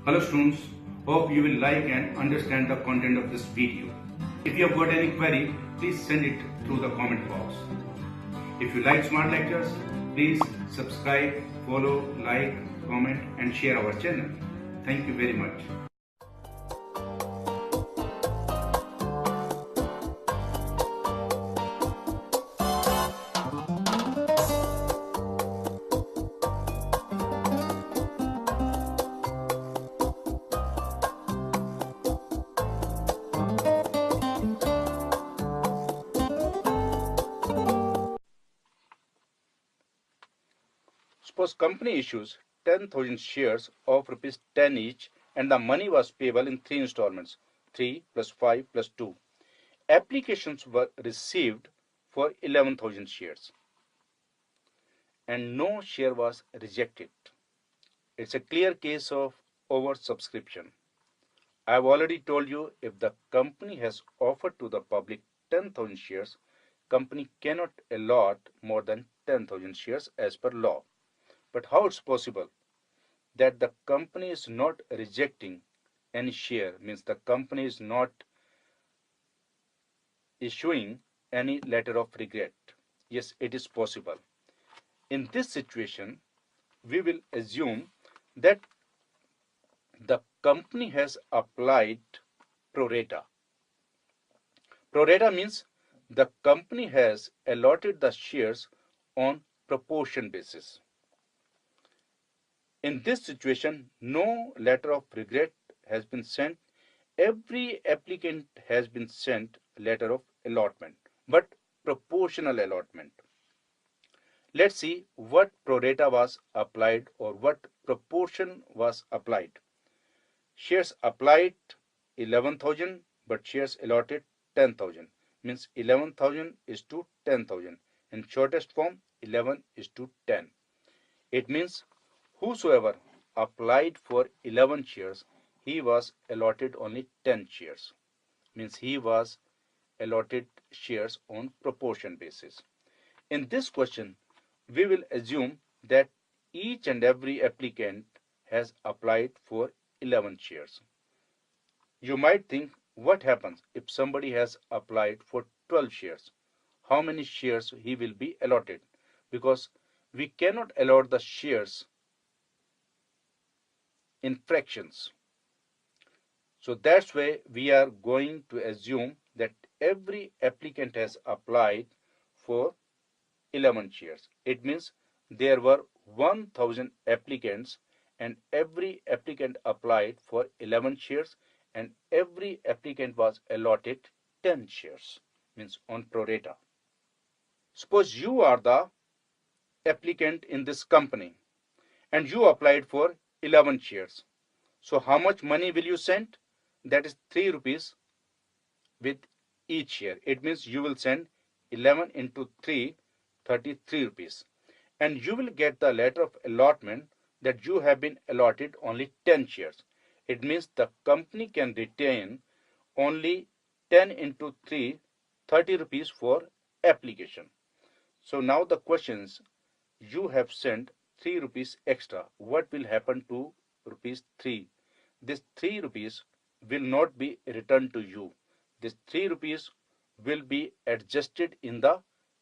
Hello students, hope you will like and understand the content of this video. If you have got any query, please send it through the comment box. If you like smart lectures, please subscribe, follow, like, comment and share our channel. Thank you very much. Suppose company issues 10,000 shares of rupees 10 each and the money was payable in 3 installments, 3 plus 5 plus 2. Applications were received for 11,000 shares and no share was rejected. It's a clear case of oversubscription. I have already told you if the company has offered to the public 10,000 shares, company cannot allot more than 10,000 shares as per law. But how it's possible that the company is not rejecting any share, means the company is not issuing any letter of regret? Yes, it is possible. In this situation, we will assume that the company has applied pro rata. Pro rata means the company has allotted the shares on proportion basis. In this situation, no letter of regret has been sent. Every applicant has been sent letter of allotment, but proportional allotment. Let's see what pro rata was applied or what proportion was applied. Shares applied 11,000, but shares allotted 10,000. Means 11,000 is to 10,000. In shortest form, 11 is to 10. It means whosoever applied for 11 shares, he was allotted only 10 shares. Means he was allotted shares on proportion basis. In this question, we will assume that each and every applicant has applied for 11 shares. You might think, what happens if somebody has applied for 12 shares? How many shares he will be allotted? Because we cannot allot the shares in fractions. So that's why we are going to assume that every applicant has applied for 11 shares. It means there were 1,000 applicants and every applicant applied for 11 shares and every applicant was allotted 10 shares, means on pro rata. Suppose you are the applicant in this company and you applied for 11 shares. So how much money will you send? That is 3 rupees with each share. It means you will send 11 into 3, 33 rupees. And you will get the letter of allotment that you have been allotted only 10 shares. It means the company can retain only 10 into 3, 30 rupees for application. So now the questions, you have sent 3 rupees extra. What will happen to rupees 3? This 3 rupees will not be returned to you. This 3 rupees will be adjusted in the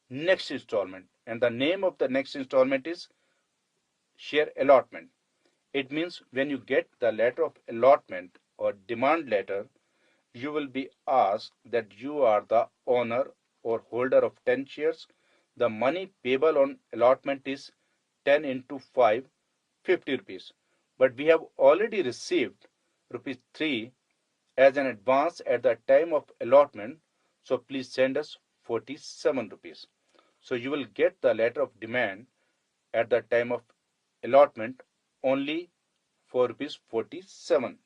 next installment. And the name of the next installment is share allotment. It means when you get the letter of allotment or demand letter, you will be asked that you are the owner or holder of 10 shares. The money payable on allotment is 10 into 5, 50 rupees. But we have already received rupees 3 as an advance at the time of allotment. So please send us 47 rupees. So you will get the letter of demand at the time of allotment only for rupees 47,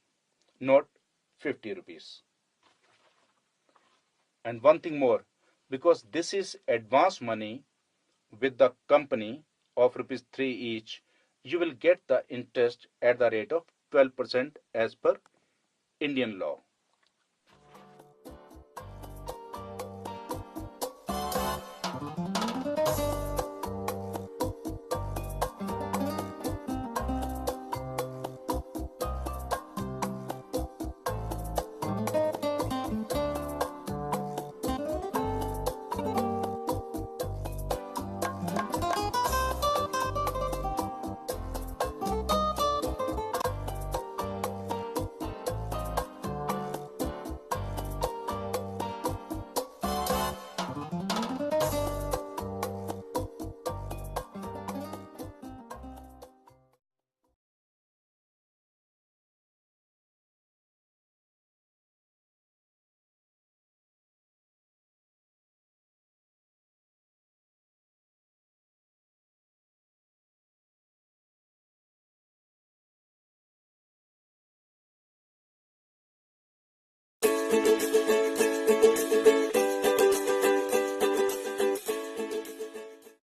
not 50 rupees. And one thing more, because this is advance money with the company of rupees 3 each, you will get the interest at the rate of 12% as per Indian law. Thank you.